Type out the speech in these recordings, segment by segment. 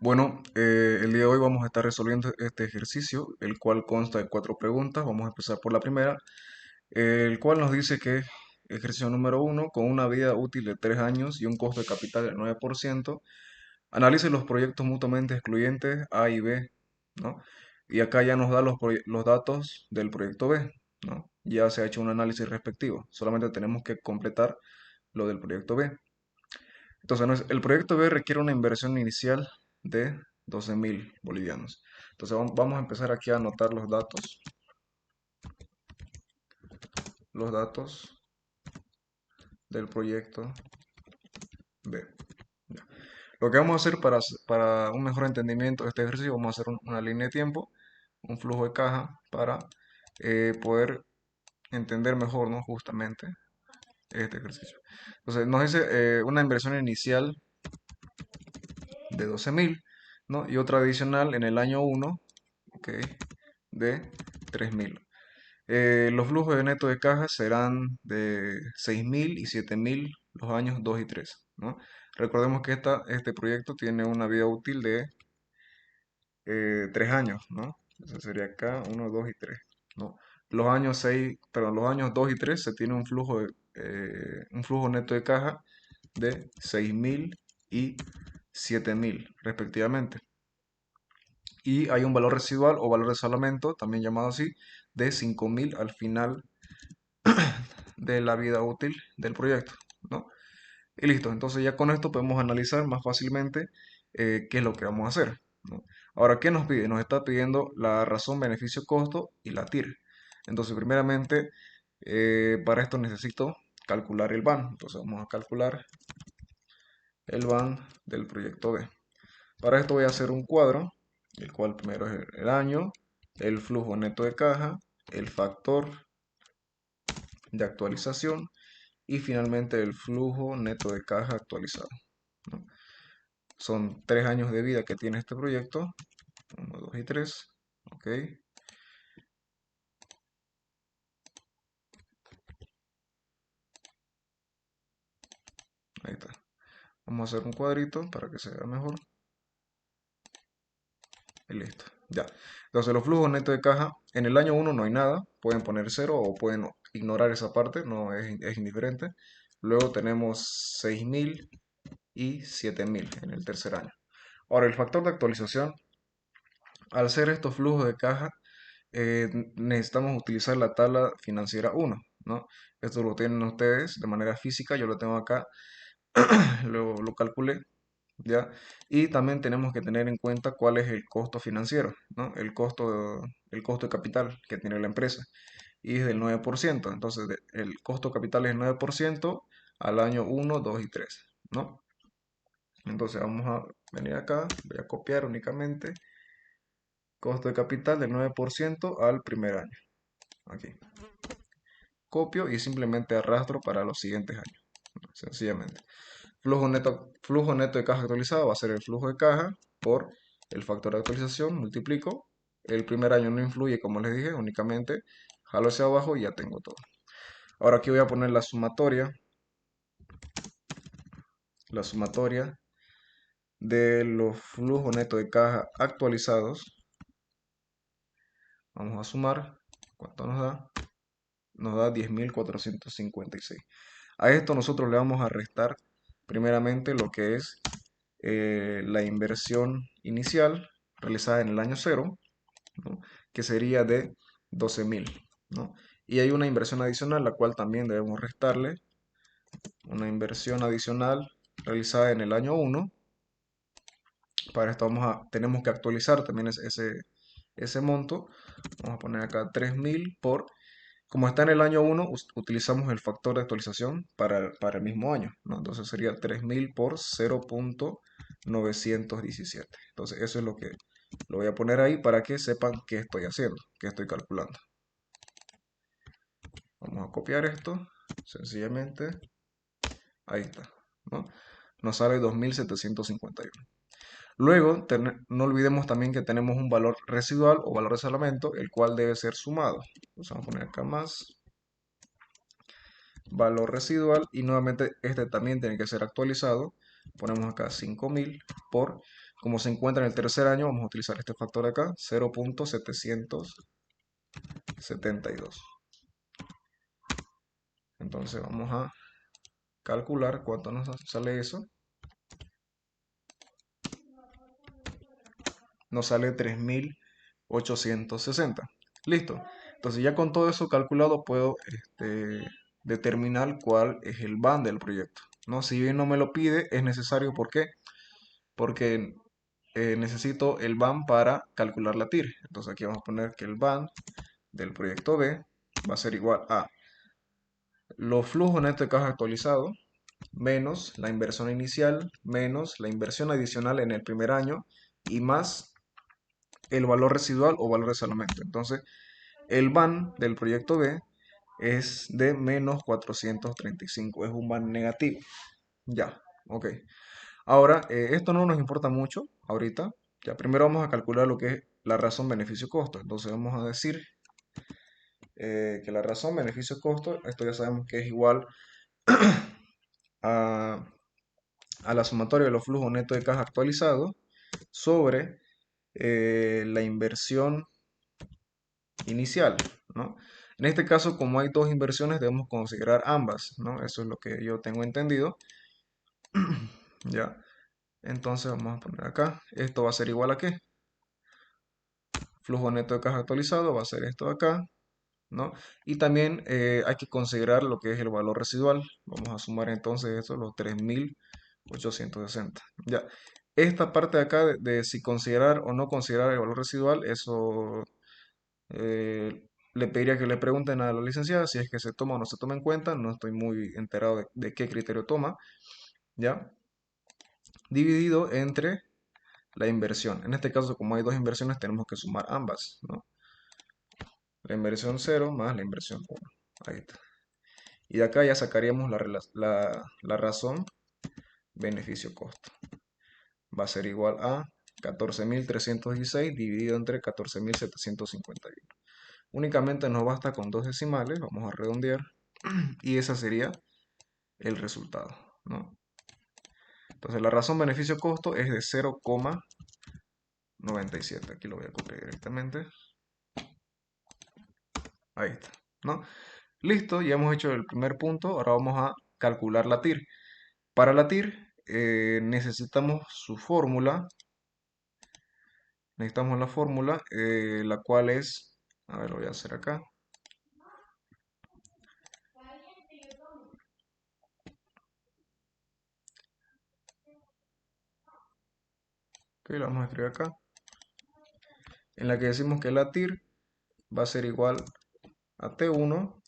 Bueno, el día de hoy vamos a estar resolviendo este ejercicio, el cual consta de cuatro preguntas. Vamos a empezar por la primera, el cual nos dice que ejercicio número uno, con una vida útil de 3 años y un costo de capital del 9%, analice los proyectos mutuamente excluyentes A y B, ¿no? Y acá ya nos da los datos del proyecto B, ¿no? Ya se ha hecho un análisis respectivo, solamente tenemos que completar lo del proyecto B. Entonces, el proyecto B requiere una inversión inicial de 12.000 bolivianos. Entonces, vamos a empezar aquí a anotar los datos del proyecto B. Ya. Lo que vamos a hacer para un mejor entendimiento de este ejercicio, vamos a hacer una línea de tiempo, un flujo de caja para poder entender mejor, ¿no? Justamente este ejercicio. Entonces, nos dice una inversión inicial de 12.000, ¿no? Y otra adicional en el año uno, ¿ok? De 3.000. Los flujos de neto de caja serán de 6.000 y 7.000 los años 2 y 3, ¿no? Recordemos que este proyecto tiene una vida útil de 3 años, ¿no? Entonces sería acá uno, 2 y 3, ¿no? Los años 6, perdón, los años 2 y 3 se tiene un flujo neto de caja de 6.000 y 7.000 respectivamente. Y hay un valor residual o valor de salvamento, también llamado así, de 5.000 al final de la vida útil del proyecto, ¿no? Y listo, entonces ya con esto podemos analizar más fácilmente qué es lo que vamos a hacer, ¿no? Ahora, ¿qué nos pide? Nos está pidiendo la razón, beneficio, costo y la TIR. Entonces, primeramente, para esto necesito calcular el BAN. Entonces, vamos a calcular el BAN del proyecto B. Para esto voy a hacer un cuadro, el cual primero es el año, el flujo neto de caja, el factor de actualización y finalmente el flujo neto de caja actualizado, ¿no? Son 3 años de vida que tiene este proyecto, uno, 2 y 3, ok, ahí está. Vamos a hacer un cuadrito para que se vea mejor y listo, ya. Entonces los flujos netos de caja, en el año uno no hay nada, pueden poner cero o pueden ignorar esa parte, no es indiferente. Luego tenemos 6.000 y 7.000 en el tercer año. Ahora, el factor de actualización, al ser estos flujos de caja, necesitamos utilizar la tabla financiera uno, ¿no? Esto lo tienen ustedes de manera física, yo lo tengo acá, lo calculé, ¿ya? Y también tenemos que tener en cuenta cuál es el costo financiero, ¿no? El costo de capital que tiene la empresa. Y es del 9%, entonces el costo capital es el 9% al año uno, 2 y 3, ¿no? Entonces vamos a venir acá, voy a copiar únicamente costo de capital del 9% al primer año. Aquí. Copio y simplemente arrastro para los siguientes años. Sencillamente. Flujo neto de caja actualizado va a ser el flujo de caja por el factor de actualización, multiplico. El primer año no influye, como les dije, únicamente jalo hacia abajo y ya tengo todo. Ahora aquí voy a poner la sumatoria de los flujos netos de caja actualizados. Vamos a sumar. ¿Cuánto nos da? Nos da 10.456. A esto nosotros le vamos a restar primeramente lo que es la inversión inicial realizada en el año cero, ¿no? Que sería de 12.000, ¿no? Y hay una inversión adicional, la cual también debemos restarle, una inversión adicional realizada en el año uno. Para esto tenemos que actualizar también ese monto. Vamos a poner acá 3.000 por, como está en el año uno, utilizamos el factor de actualización para el mismo año, ¿no? Entonces sería 3.000 por 0.917. Entonces eso es lo que lo voy a poner ahí para que sepan qué estoy haciendo, qué estoy calculando. Vamos a copiar esto, sencillamente, ahí está, ¿no? Nos sale 2.751. Luego, no olvidemos también que tenemos un valor residual o valor de salvamento, el cual debe ser sumado. Entonces vamos a poner acá más valor residual y nuevamente este también tiene que ser actualizado Ponemos acá 5.000 por, como se encuentra en el tercer año, vamos a utilizar este factor de acá, 0.772. Entonces vamos a calcular cuánto nos sale eso. Nos sale 3.860. Listo. Entonces ya con todo eso calculado puedo determinar cuál es el BAN del proyecto, ¿no? Si bien no me lo pide, es necesario. ¿Por qué? Porque necesito el BAN para calcular la TIR. Entonces aquí vamos a poner que el BAN del proyecto B va a ser igual a los flujos netos de caja actualizados menos la inversión inicial menos la inversión adicional en el primer año y más el valor residual o valor de salvamento. Entonces, el BAN del proyecto B es de menos 435, es un BAN negativo. Ya, ok. Ahora, esto no nos importa mucho ahorita. Ya, primero vamos a calcular lo que es la razón beneficio-costo. Entonces vamos a decir que la razón beneficio-costo, esto ya sabemos que es igual a, a la sumatoria de los flujos netos de caja actualizados sobre la inversión inicial, ¿no? En este caso, como hay dos inversiones, debemos considerar ambas, ¿no? Eso es lo que yo tengo entendido. Ya, entonces vamos a poner acá, esto va a ser igual a ¿qué? Flujo neto de caja actualizado va a ser esto de acá, ¿no? Y también hay que considerar lo que es el valor residual. Vamos a sumar entonces esto, los 3.860. Ya, esta parte de acá de si considerar o no considerar el valor residual, eso le pediría que le pregunten a la licenciada si es que se toma o no se toma en cuenta. No estoy muy enterado de qué criterio toma, ¿ya? Dividido entre la inversión. En este caso, como hay dos inversiones, tenemos que sumar ambas, ¿no? La inversión cero más la inversión 1. Ahí está. Y de acá ya sacaríamos la razón beneficio-costo. Va a ser igual a 14.316 dividido entre 14.751. Únicamente nos basta con dos decimales, vamos a redondear, y ese sería el resultado, ¿no? Entonces la razón beneficio-costo es de 0,97. Aquí lo voy a copiar directamente. Ahí está, ¿no? Listo, ya hemos hecho el primer punto. Ahora vamos a calcular la TIR. Para la TIR necesitamos su fórmula. Necesitamos la fórmula, la cual es, a ver, lo voy a hacer acá. Ok, la vamos a escribir acá. En la que decimos que la TIR va a ser igual a T1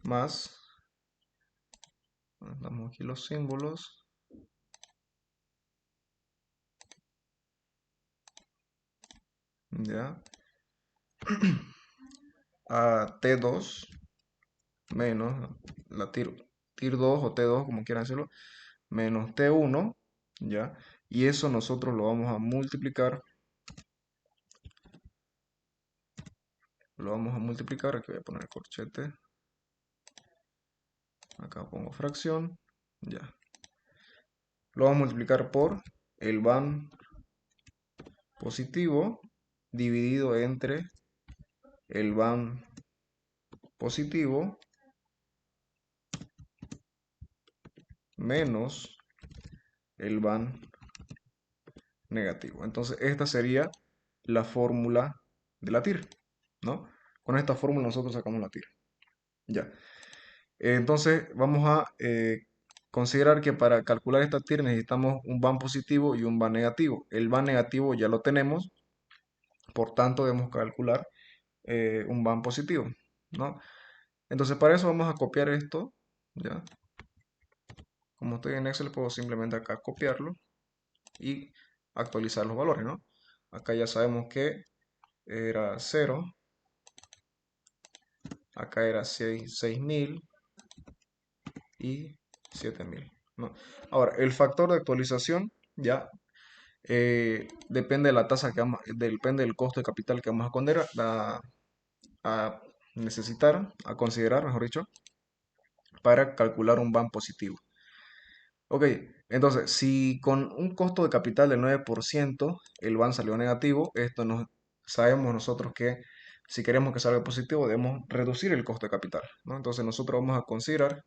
más, damos aquí los símbolos, ya, a T2 menos la TIR 2 o T2, como quieran hacerlo, menos T1, ya, y eso nosotros lo vamos a multiplicar, aquí voy a poner corchete, acá pongo fracción, ya, lo vamos a multiplicar por el BAN positivo dividido entre el BAN positivo menos el BAN negativo. Entonces esta sería la fórmula de la TIR, ¿no? Con esta fórmula nosotros sacamos la TIR. Ya. Entonces vamos a considerar que para calcular esta TIR necesitamos un BAN positivo y un BAN negativo. El BAN negativo ya lo tenemos, por tanto debemos calcular un BAN positivo, ¿no? Entonces para eso vamos a copiar esto, ¿ya? Como estoy en Excel, puedo simplemente acá copiarlo y actualizar los valores, ¿no? Acá ya sabemos que era 0, acá era 6.000 y 7.000, ¿no? Ahora, el factor de actualización ya depende de la tasa que depende del costo de capital que vamos a necesitar, a considerar, mejor dicho, para calcular un BAN positivo. Ok, Entonces, si con un costo de capital del 9% el BAN salió negativo, sabemos nosotros que si queremos que salga positivo debemos reducir el costo de capital, ¿no? Entonces nosotros vamos a considerar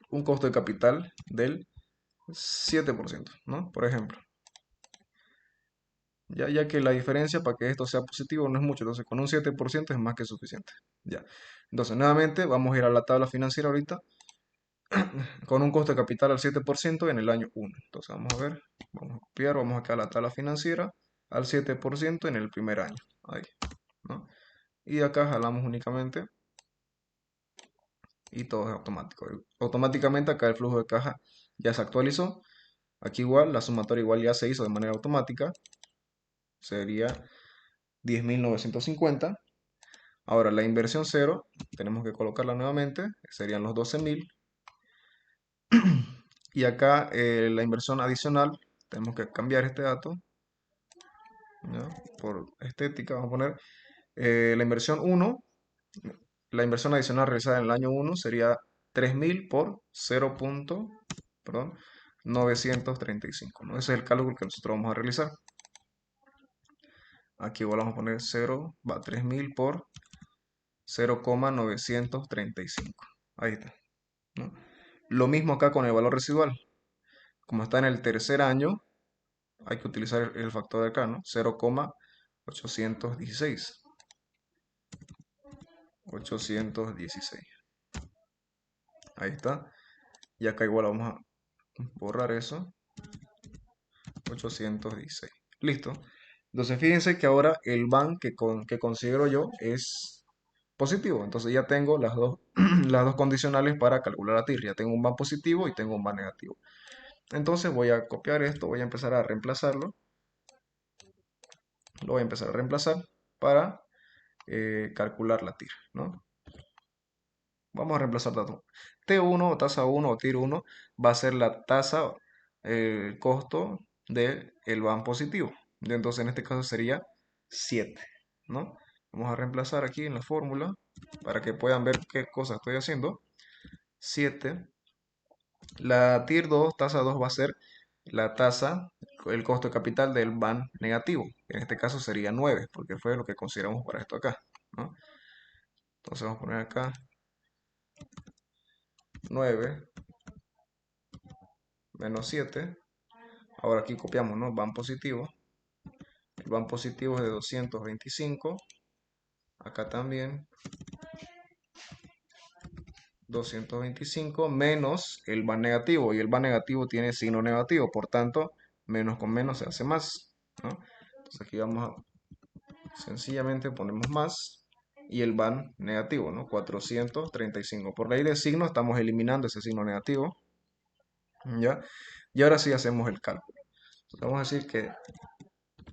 un costo de capital del 7%, ¿no? Por ejemplo, ya que la diferencia para que esto sea positivo no es mucho, entonces con un 7% es más que suficiente. Ya. Entonces, nuevamente vamos a ir a la tabla financiera ahorita con un costo de capital al 7% en el año 1. Entonces, vamos a ver, vamos a copiar, vamos acá a la tabla financiera al 7% en el primer año. Ahí, ¿no? Y de acá jalamos únicamente y todo es automático. Automáticamente acá el flujo de caja ya se actualizó. Aquí igual, la sumatoria igual ya se hizo de manera automática. Sería 10.950. Ahora, la inversión cero, tenemos que colocarla nuevamente, serían los 12.000. Y acá la inversión adicional, tenemos que cambiar este dato, ¿ya? Por estética, vamos a poner la inversión uno, la inversión adicional realizada en el año uno sería 3.000 por 0. Perdón, 935, ¿no? Ese es el cálculo que nosotros vamos a realizar. Aquí igual vamos a poner 0, va 3.000 por 0,935. Ahí está, ¿no? Lo mismo acá con el valor residual. Como está en el tercer año, hay que utilizar el factor de acá, ¿no? 0,816. 816. Ahí está. Y acá igual vamos a borrar eso. 816. Listo. Entonces fíjense que ahora el BAN que considero yo es positivo. Entonces ya tengo las dos, las dos condicionales para calcular la TIR. Ya tengo un BAN positivo y tengo un BAN negativo. Entonces voy a copiar esto, voy a empezar a reemplazarlo. Lo voy a empezar a reemplazar para calcular la TIR, ¿no? Vamos a reemplazar datos. T1 o tasa 1 o TIR 1 va a ser la tasa, el costo del BAN positivo. Entonces en este caso sería 7, ¿no? Vamos a reemplazar aquí en la fórmula para que puedan ver qué cosa estoy haciendo. 7. La TIR 2, tasa 2 va a ser la tasa, el costo de capital del BAN negativo. En este caso sería 9, porque fue lo que consideramos para esto acá, ¿no? Entonces vamos a poner acá 9 menos 7. Ahora aquí copiamos, ¿no? BAN positivo. El BAN positivo es de 225. Acá también 225 menos el BAN negativo. Y el BAN negativo tiene signo negativo. Por tanto, menos con menos se hace más, ¿no? Entonces aquí vamos a sencillamente ponemos más y el BAN negativo, ¿no? 435. Por ley de signo estamos eliminando ese signo negativo, ¿ya? Y ahora sí hacemos el cálculo. Entonces, vamos a decir que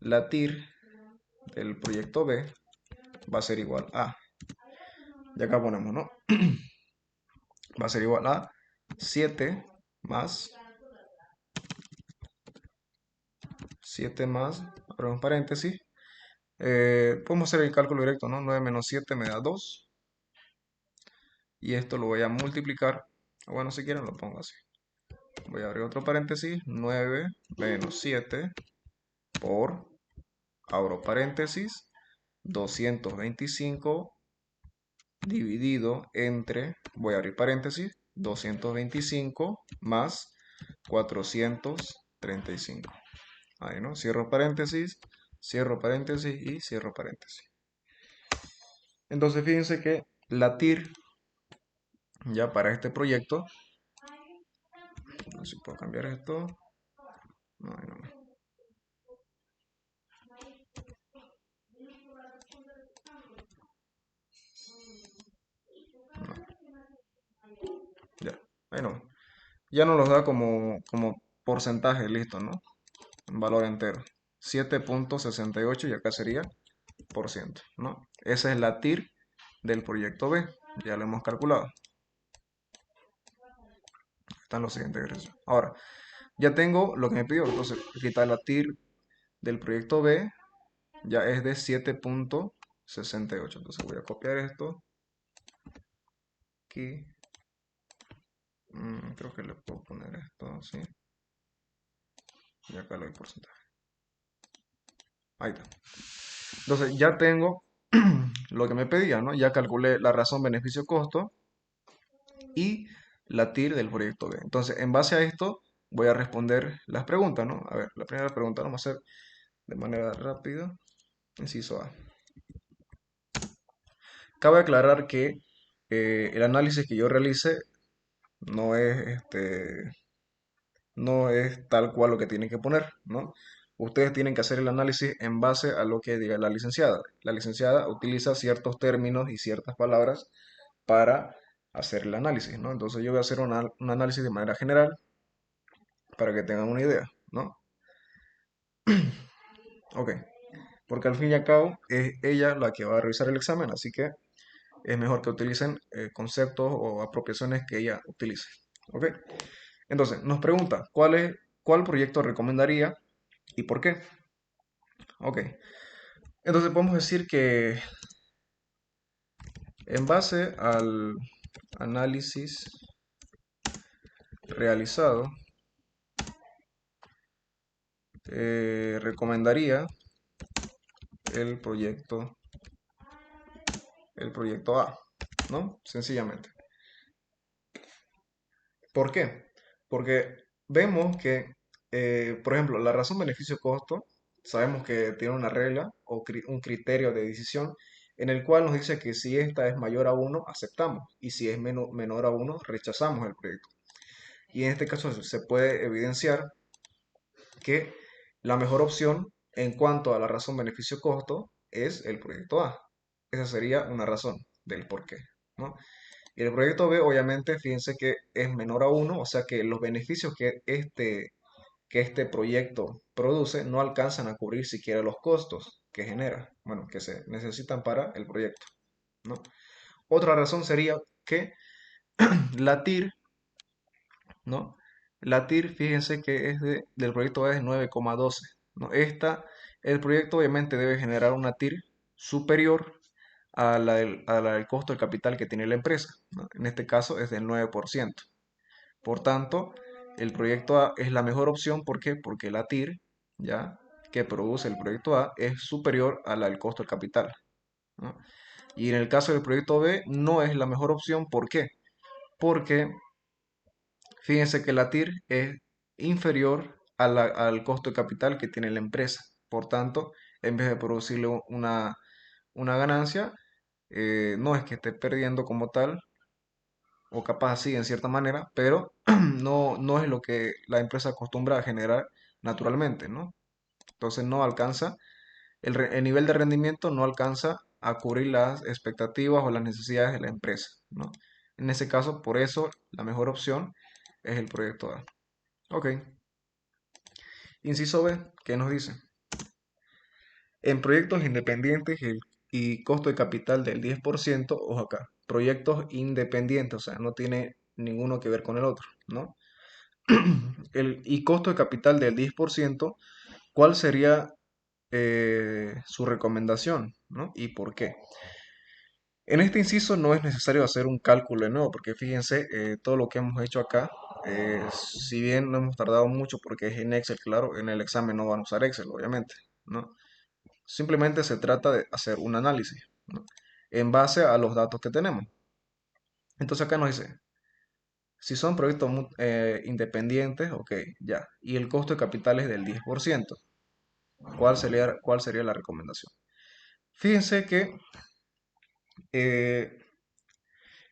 la TIR del proyecto B va a ser igual a, y acá ponemos, ¿no? Va a ser igual a 7 más 7 más, abrimos paréntesis, podemos hacer el cálculo directo, ¿no? 9 menos 7 me da 2, y esto lo voy a multiplicar, bueno, si quieren lo pongo así. Voy a abrir otro paréntesis, 9 menos 7 por, abro paréntesis, 225 dividido entre, voy a abrir paréntesis, 225 más 435. Ahí, ¿no? Cierro paréntesis y cierro paréntesis. Entonces fíjense que la TIR ya para este proyecto, no sé si puedo cambiar esto. No, no, no. Ya, ahí no. Ya nos los da como porcentaje, listo, ¿no? Un valor entero. 7,68 y acá sería por ciento, ¿no? Esa es la TIR del proyecto B. Ya lo hemos calculado. Están los siguientes ejercicios. Ahora, ya tengo lo que me pidió. Entonces, quitar la TIR del proyecto B ya es de 7,68. Entonces voy a copiar esto aquí Creo que le puedo poner esto así. Y acá le doy porcentaje. Ahí está. Entonces ya tengo lo que me pedía, ¿no? Ya calculé la razón beneficio-costo y la TIR del proyecto B. Entonces, en base a esto, voy a responder las preguntas, ¿no? A ver, la primera pregunta la vamos a hacer de manera rápida. Inciso A. Cabe aclarar que el análisis que yo realice no es, no es tal cual lo que tienen que poner, ¿no? Ustedes tienen que hacer el análisis en base a lo que diga la licenciada. La licenciada utiliza ciertos términos y ciertas palabras para hacer el análisis, ¿no? Entonces yo voy a hacer un análisis de manera general para que tengan una idea, ¿no? Ok, porque al fin y al cabo es ella la que va a revisar el examen, así que es mejor que utilicen conceptos o apropiaciones que ella utilice. ¿Ok? Entonces, nos pregunta, ¿cuál proyecto recomendaría y por qué? Ok, entonces podemos decir que en base al análisis realizado, recomendaría el proyecto, el proyecto A, ¿no? Sencillamente. ¿Por qué? Porque vemos que, por ejemplo, la razón beneficio-costo, sabemos que tiene una regla o un criterio de decisión en el cual nos dice que si esta es mayor a uno aceptamos, y si es menor a uno rechazamos el proyecto. Y en este caso se puede evidenciar que la mejor opción en cuanto a la razón beneficio-costo es el proyecto A. Esa sería una razón del por qué, ¿no? Y el proyecto B, obviamente, fíjense que es menor a uno, o sea que los beneficios que este proyecto produce no alcanzan a cubrir siquiera los costos que genera, bueno, que se necesitan para el proyecto, ¿no? Otra razón sería que la TIR, ¿no? La TIR, fíjense que del proyecto A es 9,12, ¿no? El proyecto obviamente debe generar una TIR superior a la del costo del capital que tiene la empresa, ¿no? En este caso es del 9%. Por tanto, el proyecto A es la mejor opción. ¿Por qué? Porque la TIR, ya, que produce el proyecto A es superior a la del costo del capital, ¿no? Y en el caso del proyecto B no es la mejor opción. ¿Por qué? Porque fíjense que la TIR es inferior al costo de capital que tiene la empresa. Por tanto, en vez de producirle una ganancia, no es que esté perdiendo como tal, o capaz sí en cierta manera, pero no es lo que la empresa acostumbra a generar naturalmente, ¿no? Entonces no alcanza, el nivel de rendimiento no alcanza a cubrir las expectativas o las necesidades de la empresa, ¿no? En ese caso, por eso, la mejor opción es el proyecto A. Ok. Inciso B, ¿qué nos dice? En proyectos independientes y costo de capital del 10%, ojo acá, proyectos independientes, o sea, no tiene ninguno que ver con el otro, ¿no? Y costo de capital del 10%, ¿cuál sería su recomendación? ¿No? ¿Y por qué? En este inciso no es necesario hacer un cálculo de nuevo, porque fíjense, todo lo que hemos hecho acá, si bien no hemos tardado mucho porque es en Excel, claro, en el examen no van a usar Excel, obviamente, ¿no? Simplemente se trata de hacer un análisis, ¿no? En base a los datos que tenemos. Entonces acá nos dice, si son proyectos independientes, ok, ya. Y el costo de capital es del 10%. Cuál sería la recomendación? Fíjense que eh,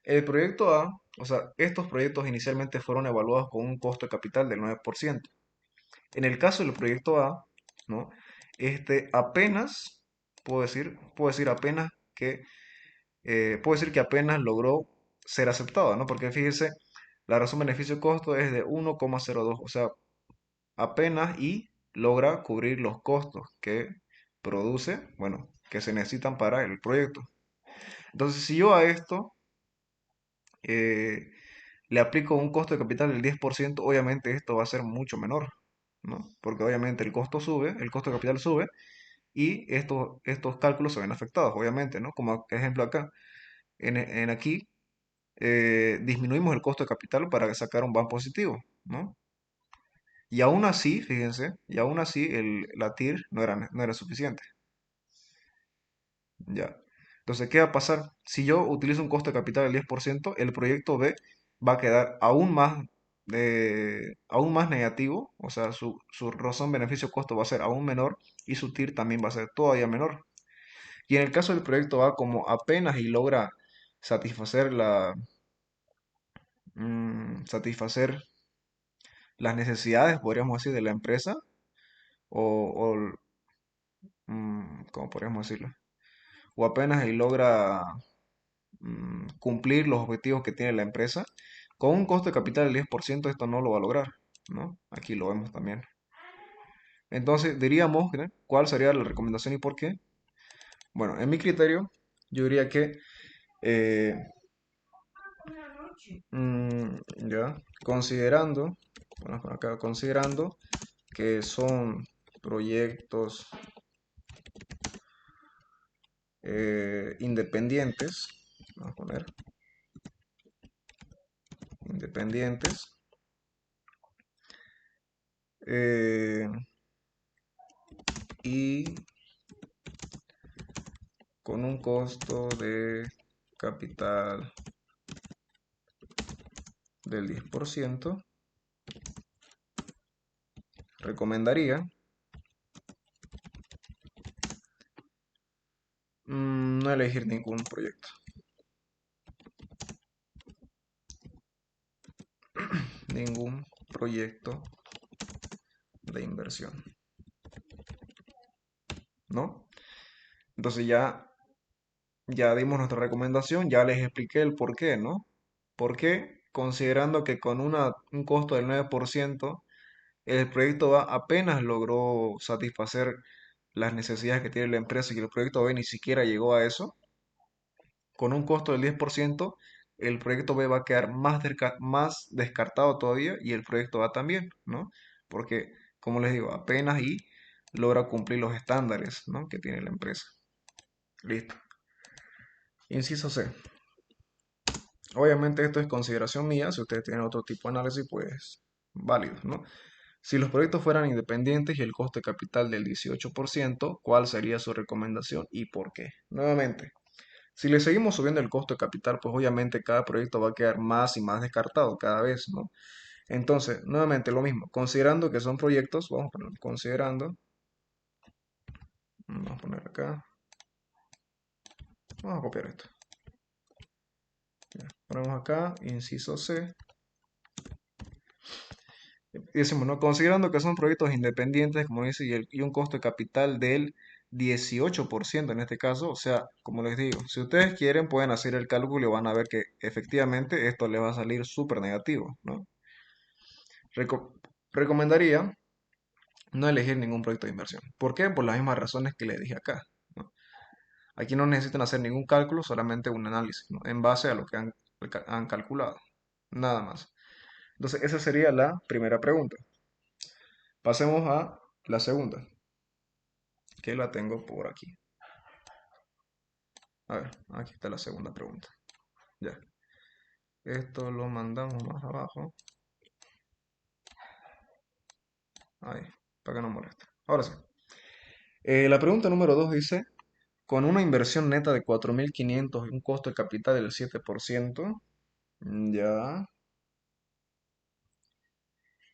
el proyecto A, o sea, estos proyectos inicialmente fueron evaluados con un costo de capital del 9%. En el caso del proyecto A, ¿no? Apenas, puedo decir apenas que, puedo decir que apenas logró ser aceptado, ¿no? Porque fíjense, la razón beneficio-costo es de 1,02, o sea, apenas y logra cubrir los costos que produce, bueno, que se necesitan para el proyecto. Entonces, si yo a esto eh, le aplico un costo de capital del 10%, obviamente esto va a ser mucho menor, ¿no? Porque obviamente el costo sube, el costo de capital sube y estos cálculos se ven afectados, obviamente, ¿no? Como ejemplo acá, en aquí. disminuimos el costo de capital para sacar un BAN positivo, ¿no? Y aún así, fíjense, y aún así la TIR no era suficiente. Ya. Entonces, ¿qué va a pasar? Si yo utilizo un costo de capital del 10%, el proyecto B va a quedar aún más negativo, o sea, su razón beneficio-costo va a ser aún menor y su TIR también va a ser todavía menor. Y en el caso del proyecto A, como apenas y logra satisfacer satisfacer las necesidades, podríamos decir, de la empresa, o ¿cómo podríamos decirlo? O apenas y logra cumplir los objetivos que tiene la empresa, con un costo de capital del 10% esto no lo va a lograr, ¿no? Aquí lo vemos también. Entonces, diríamos, ¿no? ¿Cuál sería la recomendación y por qué? Bueno, en mi criterio, yo diría que, eh, ya, bueno, acá, considerando que son proyectos independientes, vamos a poner independientes, eh, y con un costo de capital del 10%, recomendaría no elegir ningún proyecto, ningún proyecto de inversión, ¿no? Entonces ya dimos nuestra recomendación, ya les expliqué el por qué, ¿no? ¿Por qué? Considerando que con un costo del 9%, el proyecto A apenas logró satisfacer las necesidades que tiene la empresa y el proyecto B ni siquiera llegó a eso, con un costo del 10%, el proyecto B va a quedar más descartado todavía y el proyecto A también, ¿no? Porque, como les digo, apenas y logra cumplir los estándares, ¿no? que tiene la empresa. Listo. Inciso C. Obviamente esto es consideración mía, si ustedes tienen otro tipo de análisis, pues válido, ¿no? Si los proyectos fueran independientes y el coste capital del 18%, ¿cuál sería su recomendación y por qué? Nuevamente, si le seguimos subiendo el costo de capital, pues obviamente cada proyecto va a quedar más y más descartado cada vez, ¿no? Entonces, nuevamente lo mismo, considerando que son proyectos, vamos a poner considerando, vamos a poner acá, vamos a copiar esto. Ya, ponemos acá, inciso C, y decimos, ¿no? Considerando que son proyectos independientes, como dice, y un costo de capital del 18% en este caso, o sea, como les digo, si ustedes quieren pueden hacer el cálculo y van a ver que efectivamente esto les va a salir súper negativo, ¿no? Reco- recomendaría no elegir ningún proyecto de inversión. ¿Por qué? Por las mismas razones que les dije acá, ¿no? Aquí no necesitan hacer ningún cálculo, solamente un análisis, ¿no? En base a lo que han calculado, nada más. Entonces, esa sería la primera pregunta. Pasemos a la segunda, que la tengo por aquí. A ver, aquí está la segunda pregunta. Ya. Esto lo mandamos más abajo. Ahí, para que no moleste. Ahora sí. La pregunta número 2 dice, con una inversión neta de 4.500 y un costo de capital del 7%, ya,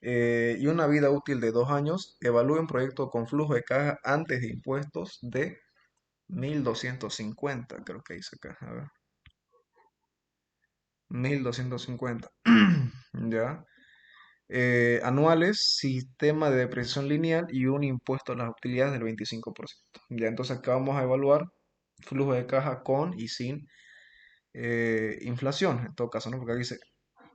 y una vida útil de 2 años, evalúe un proyecto con flujo de caja antes de impuestos de 1.250, creo que dice acá, a ver, 1.250, ya. Anuales, sistema de depreciación lineal y un impuesto a las utilidades del 25%. Ya, entonces acá vamos a evaluar flujo de caja con y sin inflación, en todo caso, ¿no? Porque aquí dice,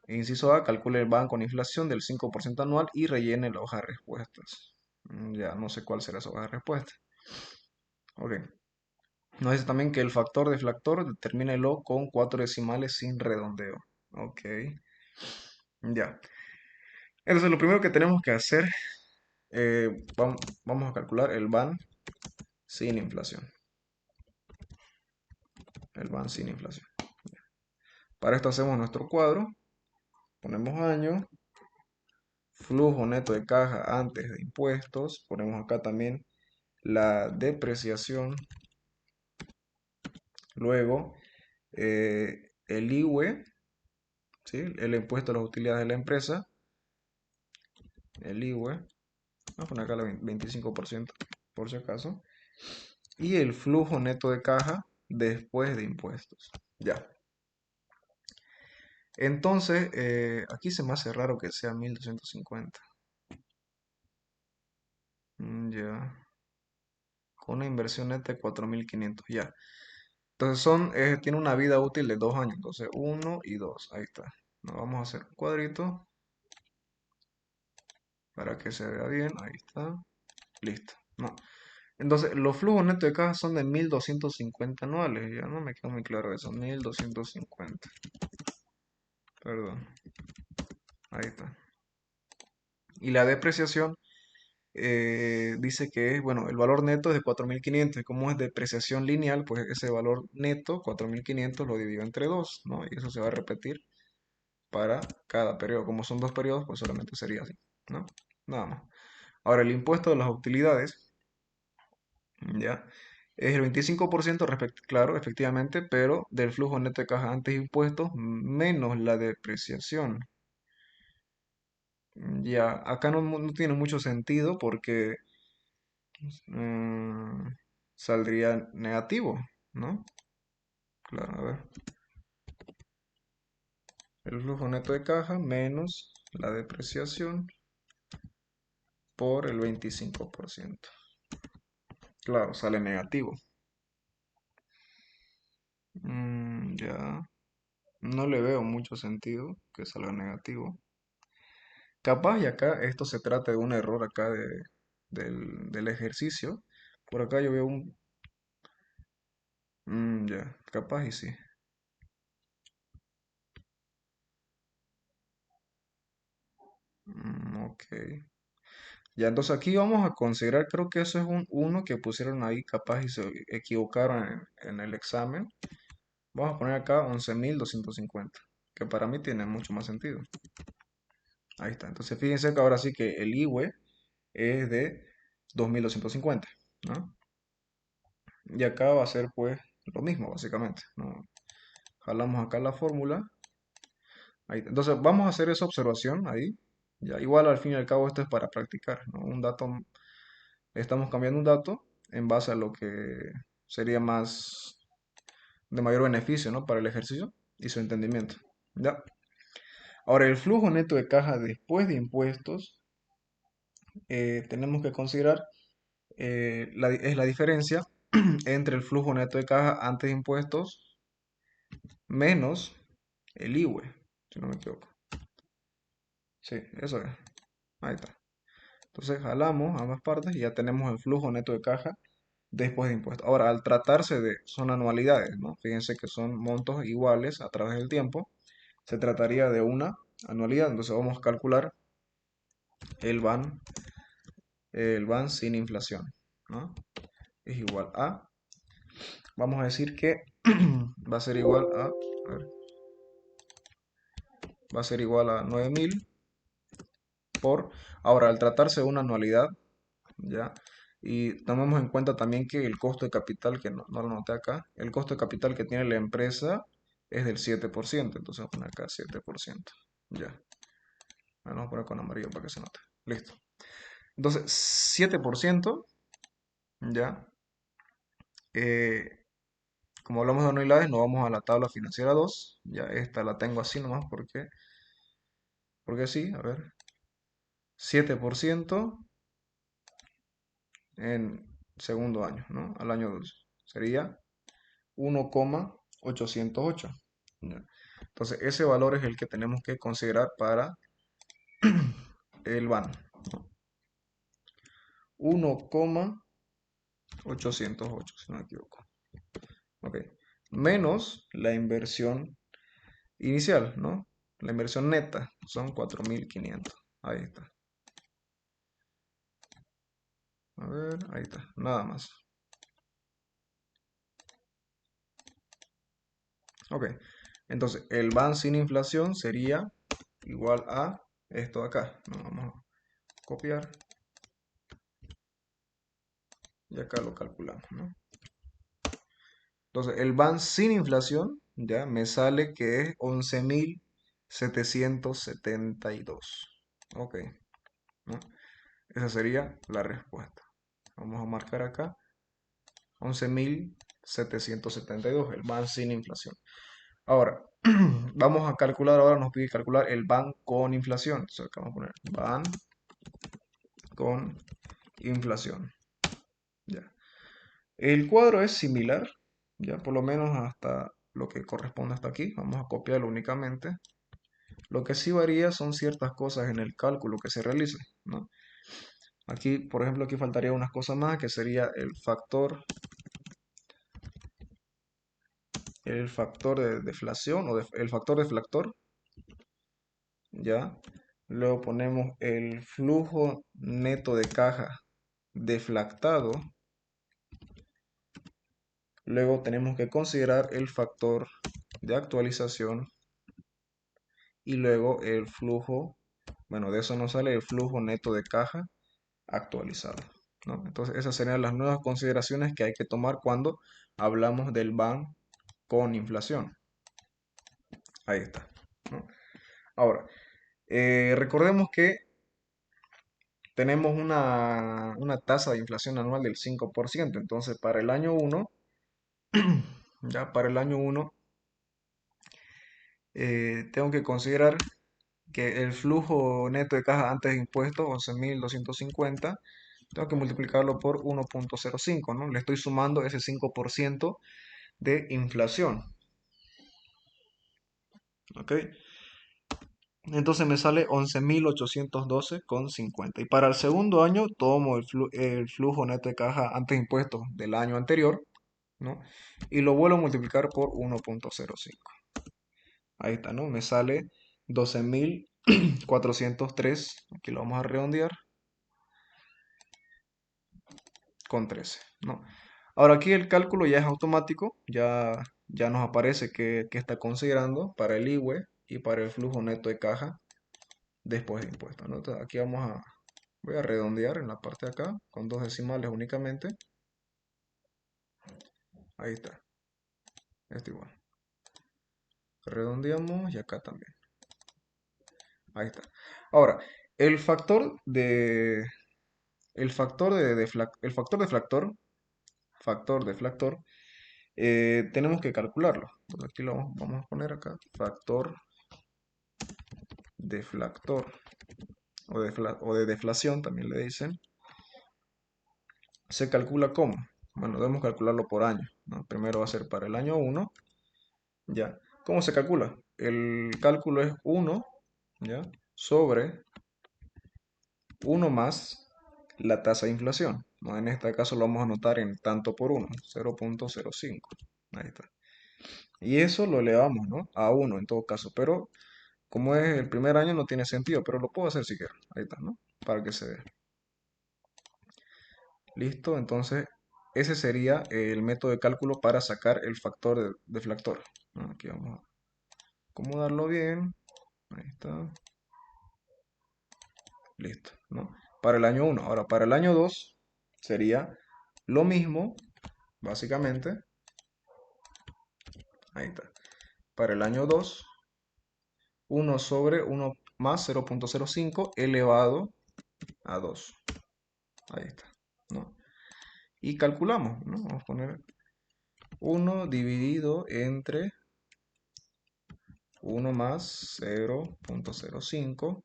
inciso A, calcule el banco con inflación del 5% anual y rellene la hoja de respuestas. Ya, no sé cuál será esa hoja de respuesta. Ok. Nos dice también que el factor deflactor determínelo con 4 decimales sin redondeo. Ok. Ya. Entonces, lo primero que tenemos que hacer, vamos a calcular el BAN sin inflación. El BAN sin inflación. Para esto hacemos nuestro cuadro, ponemos año, flujo neto de caja antes de impuestos, ponemos acá también la depreciación, luego el IWE, ¿sí? El impuesto a las utilidades de la empresa, el IWE, vamos a poner acá el 25% por si acaso, y el flujo neto de caja después de impuestos. Ya. Entonces, aquí se me hace raro que sea 1250. Ya. Con una inversión neta de 4500. Ya. Entonces tiene una vida útil de 2 años. Entonces, uno y 2. Ahí está. Nos vamos a hacer un cuadrito para que se vea bien. Ahí está. Listo. No. Entonces, los flujos netos de caja son de 1250 anuales. Ya no me quedó muy claro eso. 1250. Perdón. Ahí está. Y la depreciación dice que es, bueno, el valor neto es de 4500. Y como es depreciación lineal, pues ese valor neto, 4500, lo divido entre 2, ¿no? Y eso se va a repetir para cada periodo. Como son 2 periodos, pues solamente sería así, ¿no? Nada más. Ahora, el impuesto de las utilidades, ¿ya? Es el 25% claro, efectivamente, pero del flujo neto de caja antes de impuestos menos la depreciación. Ya, acá no tiene mucho sentido porque mm, saldría negativo, ¿no? Claro, a ver. El flujo neto de caja menos la depreciación por el 25%. Claro, sale negativo. Ya, no le veo mucho sentido que salga negativo. Capaz y acá esto se trata de un error acá del ejercicio. Por acá yo veo un... ya, capaz y sí. Ok. Ya, entonces aquí vamos a considerar, creo que eso es un uno que pusieron ahí, capaz y se equivocaron en el examen. Vamos a poner acá 11.250, que para mí tiene mucho más sentido. Ahí está. Entonces fíjense que ahora sí que el IWE es de 2250, ¿no? Y acá va a ser pues lo mismo, básicamente, ¿no? Jalamos acá la fórmula. Ahí. Entonces vamos a hacer esa observación ahí. Ya, igual al fin y al cabo esto es para practicar, ¿no? Un dato, estamos cambiando un dato en base a lo que sería más de mayor beneficio, ¿no? Para el ejercicio y su entendimiento. ¿Ya? Ahora, el flujo neto de caja después de impuestos, tenemos que considerar, es la diferencia entre el flujo neto de caja antes de impuestos menos el IWE, si no me equivoco. Sí, eso es. Ahí está. Entonces jalamos ambas partes y ya tenemos el flujo neto de caja después de impuestos. Ahora, al tratarse son anualidades, ¿no? Fíjense que son montos iguales a través del tiempo. Se trataría de una anualidad. Entonces vamos a calcular el BAN, el BAN sin inflación, ¿no? Es igual a, vamos a decir que va a ser igual a ver, va a ser igual a 9000 por, ahora al tratarse de una anualidad, ¿ya? Y tomemos en cuenta también que el costo de capital, que no lo noté acá, el costo de capital que tiene la empresa es del 7%, entonces vamos a poner acá 7%, ya. Vamos a poner con amarillo para que se note. Listo. Entonces, 7%, ya. Eh, Como hablamos de anualidades, nos vamos a la tabla financiera 2. Ya esta la tengo así nomás porque sí, a ver. 7% en segundo año, ¿no? Al año 2. Sería 1,808. ¿Ya? Entonces, ese valor es el que tenemos que considerar para el BAN, ¿no? 1,808, si no me equivoco. Ok. Menos la inversión inicial, ¿no? La inversión neta son 4500. Ahí está. A ver, ahí está. Nada más. Ok. Entonces, el van sin inflación sería igual a esto de acá. Lo vamos a copiar y acá lo calculamos, ¿no? Entonces, el van sin inflación, ya me sale que es 11.772. Ok, ¿no? Esa sería la respuesta. Vamos a marcar acá 11.772, el van sin inflación. Ahora, vamos a calcular, ahora nos pide calcular el van con inflación. Entonces, acá vamos a poner van con inflación. Ya. El cuadro es similar, ya por lo menos hasta lo que corresponde hasta aquí. Vamos a copiarlo únicamente. Lo que sí varía son ciertas cosas en el cálculo que se realice, ¿no? Aquí, por ejemplo, aquí faltaría unas cosas más, que sería el factor de deflación o el factor deflactor, ¿ya? Luego ponemos el flujo neto de caja deflactado. Luego tenemos que considerar el factor de actualización y luego el flujo, bueno, de eso nos sale el flujo neto de caja actualizado, ¿no? Entonces esas serían las nuevas consideraciones que hay que tomar cuando hablamos del van con inflación. Ahí está, ¿no? Ahora, recordemos que tenemos una tasa de inflación anual del 5%. Entonces para el año uno, ya para el año uno, tengo que considerar que el flujo neto de caja antes de impuestos, 11.250, tengo que multiplicarlo por 1.05, ¿no? Le estoy sumando ese 5% de inflación, ¿ok? Entonces me sale 11.812,50. Y para el segundo año tomo el flujo neto de caja antes de impuestos del año anterior, ¿no? Y lo vuelvo a multiplicar por 1.05. Ahí está, ¿no? Me sale 12.403. Aquí lo vamos a redondear con 13, ¿no? Ahora aquí el cálculo ya es automático, ya nos aparece que está considerando para el IWE y para el flujo neto de caja después de impuestos, ¿no? Entonces aquí voy a redondear en la parte de acá con dos decimales únicamente. Ahí está, esto igual. Redondeamos y acá también. Ahí está. Ahora, el factor de, el factor deflactor, tenemos que calcularlo. Entonces aquí lo vamos a poner acá, factor deflactor o de deflación, también le dicen. Se calcula ¿cómo? Bueno, debemos calcularlo por año, ¿no? Primero va a ser para el año uno, ¿ya? ¿Cómo se calcula? El cálculo es uno, ¿ya? Sobre uno más la tasa de inflación, ¿no? En este caso lo vamos a anotar en tanto por uno, 0.05. Ahí está. Y eso lo elevamos, ¿no? A uno en todo caso, pero como es el primer año no tiene sentido, pero lo puedo hacer si quiero. Ahí está, ¿no? Para que se vea. Listo, entonces ese sería el método de cálculo para sacar el factor deflactor, ¿no? Aquí vamos a acomodarlo bien. Ahí está. Listo, ¿no? Para el año uno. Ahora, para el año 2 sería lo mismo, básicamente. Ahí está. Para el año 2 uno sobre uno más 0.05 elevado a 2. Ahí está, ¿no? Y calculamos, ¿no? Vamos a poner uno dividido entre uno más 0.05,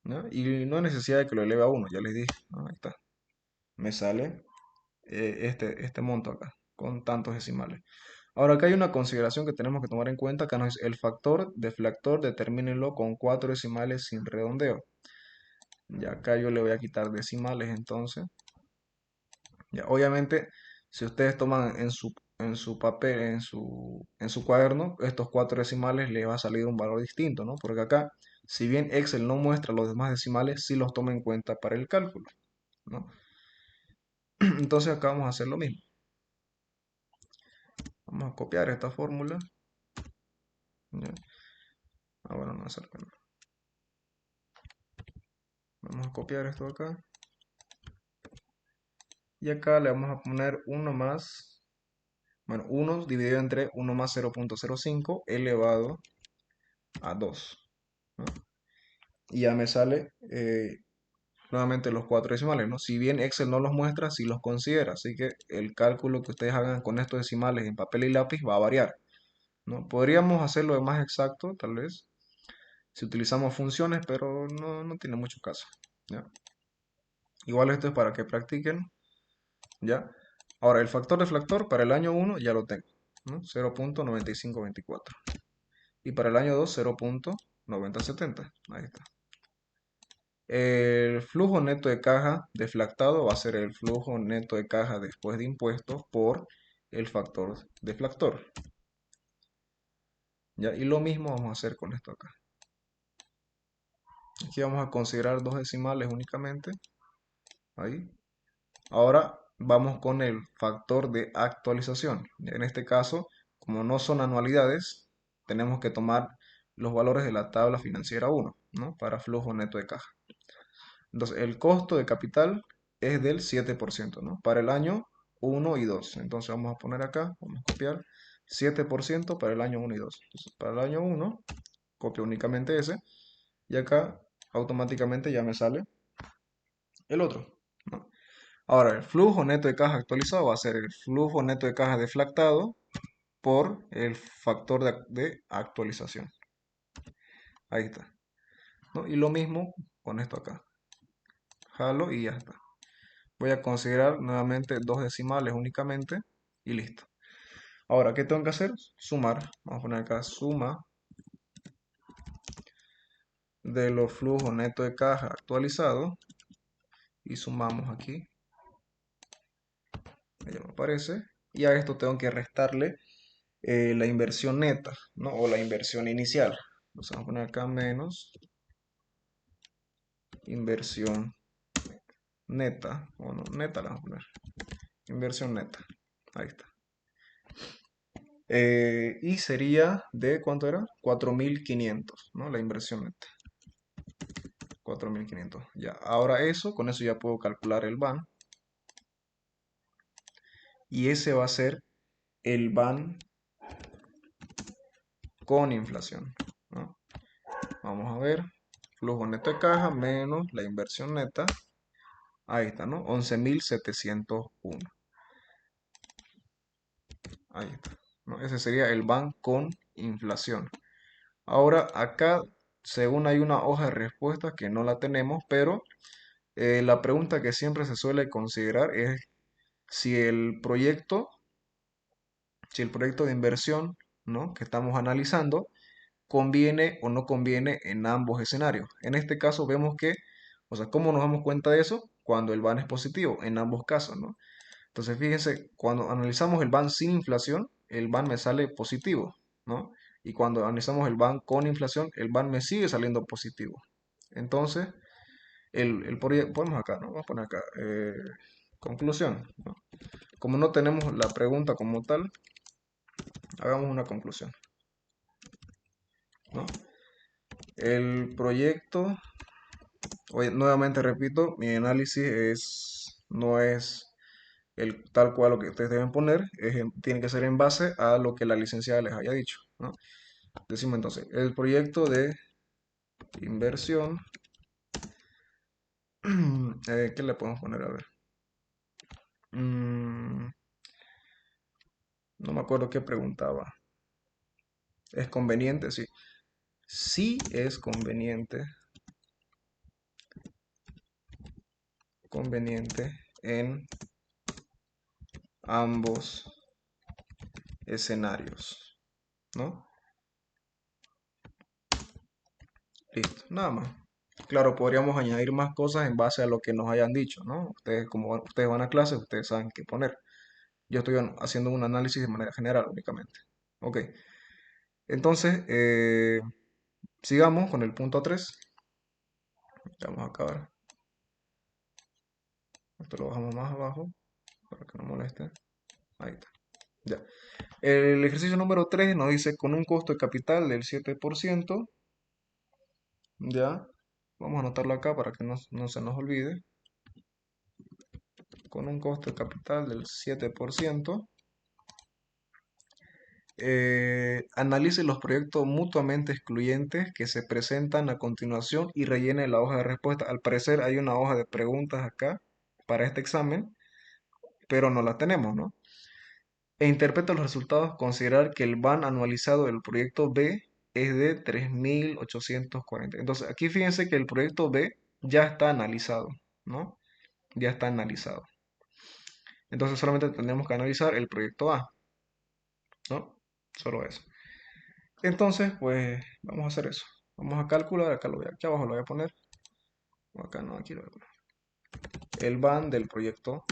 ¿no? Y no hay necesidad de que lo eleve a uno, ya les dije, ¿no? Ahí está. Me sale este monto acá, con tantos decimales. Ahora acá hay una consideración que tenemos que tomar en cuenta, acá no es el factor deflactor, determínenlo con 4 decimales sin redondeo. Ya acá yo le voy a quitar decimales entonces. Ya, obviamente, si ustedes toman en su papel, en su cuaderno, estos 4 decimales les va a salir un valor distinto, ¿no? Porque acá, si bien Excel no muestra los demás decimales, sí los toma en cuenta para el cálculo, ¿no? Entonces acá vamos a hacer lo mismo. Vamos a copiar esta fórmula ¿ya? Ah, bueno, no es el que no. Vamos a copiar esto acá. Y acá le vamos a poner 1 más, bueno, 1 dividido entre 1 más 0.05 elevado a 2, ¿no? Y ya me sale nuevamente los cuatro decimales, ¿no? Si bien Excel no los muestra, sí los considera. Así que el cálculo que ustedes hagan con estos decimales en papel y lápiz va a variar, ¿no? Podríamos hacerlo de más exacto, tal vez, si utilizamos funciones, pero no tiene mucho caso, ¿ya? Igual esto es para que practiquen, ¿ya? Ahora, el factor deflactor para el año 1 ya lo tengo, ¿no? 0.9524. Y para el año 2, 0.9070. Ahí está. El flujo neto de caja deflactado va a ser el flujo neto de caja después de impuestos por el factor deflactor. ¿Ya? Y lo mismo vamos a hacer con esto acá. Aquí vamos a considerar dos decimales únicamente. Ahí. Ahora vamos con el factor de actualización. En este caso, como no son anualidades, tenemos que tomar los valores de la tabla financiera 1, ¿no? Para flujo neto de caja. Entonces, el costo de capital es del 7%, ¿no? Para el año 1 y 2. Entonces, vamos a poner acá, vamos a copiar 7% para el año 1 y 2. Entonces, para el año 1, copio únicamente ese. Y acá, automáticamente ya me sale el otro, ¿no? Ahora, el flujo neto de caja actualizado va a ser el flujo neto de caja deflactado por el factor de actualización. Ahí está, ¿no? Y lo mismo con esto acá. Jalo y ya está. Voy a considerar nuevamente dos decimales únicamente y listo. Ahora, ¿qué tengo que hacer? Sumar. Vamos a poner acá suma de los flujos neto de caja actualizado y sumamos aquí. Ya me aparece. Y a esto tengo que restarle la inversión neta, ¿no? O la inversión inicial. Entonces vamos a poner acá menos inversión neta. O no, neta la vamos a poner. Inversión neta. Ahí está. Y sería de, ¿cuánto era? 4.500, ¿no? La inversión neta. 4.500. Ya, ahora eso, con eso ya puedo calcular el BAN. Y ese va a ser el BAN con inflación, ¿no? Vamos a ver. Flujo neto de caja menos la inversión neta. Ahí está, ¿no? 11.701. Ahí está, ¿no? Ese sería el BAN con inflación. Ahora acá, según hay una hoja de respuesta que no la tenemos, pero la pregunta que siempre se suele considerar es si el proyecto, si el proyecto de inversión, ¿no? que estamos analizando conviene o no conviene en ambos escenarios. En este caso vemos que, o sea, ¿cómo nos damos cuenta de eso? Cuando el BAN es positivo, en ambos casos, ¿no? Entonces, fíjense, cuando analizamos el BAN sin inflación, el BAN me sale positivo, ¿no? Y cuando analizamos el BAN con inflación, el BAN me sigue saliendo positivo. Entonces, ponemos acá, ¿no? Vamos a poner acá, conclusión, ¿no? Como no tenemos la pregunta como tal, hagamos una conclusión, ¿no? El proyecto, oye, nuevamente repito, mi análisis no es el tal cual lo que ustedes deben poner, tiene que ser en base a lo que la licenciada les haya dicho, ¿no? Decimos entonces, el proyecto de inversión, ¿qué le podemos poner? A ver. Mm, no me acuerdo qué preguntaba. ¿Es conveniente? Sí. Sí es conveniente en ambos escenarios, ¿no? Listo, nada más. Claro, podríamos añadir más cosas en base a lo que nos hayan dicho, ¿no? Ustedes, como ustedes van a clase, ustedes saben qué poner. Yo estoy haciendo un análisis de manera general únicamente. Ok, entonces, sigamos con el punto 3. Vamos a acabar. Esto lo bajamos más abajo para que no moleste. Ahí está. Ya. El ejercicio número 3 nos dice con un costo de capital del 7%, ya, vamos a anotarlo acá para que no se nos olvide, con un costo de capital del 7%. Analice los proyectos mutuamente excluyentes que se presentan a continuación y rellene la hoja de respuesta. Al parecer hay una hoja de preguntas acá para este examen, pero no la tenemos, ¿no? E interpreta los resultados. Considerar que el BAN anualizado del proyecto B es de 3.840. Entonces, aquí fíjense que el proyecto B ya está analizado, ¿no? Ya está analizado. Entonces, solamente tenemos que analizar el proyecto A, ¿no? Solo eso. Entonces, pues, vamos a hacer eso. Vamos a calcular, aquí abajo lo voy a poner. O acá no, aquí lo voy a poner. El BAN del proyecto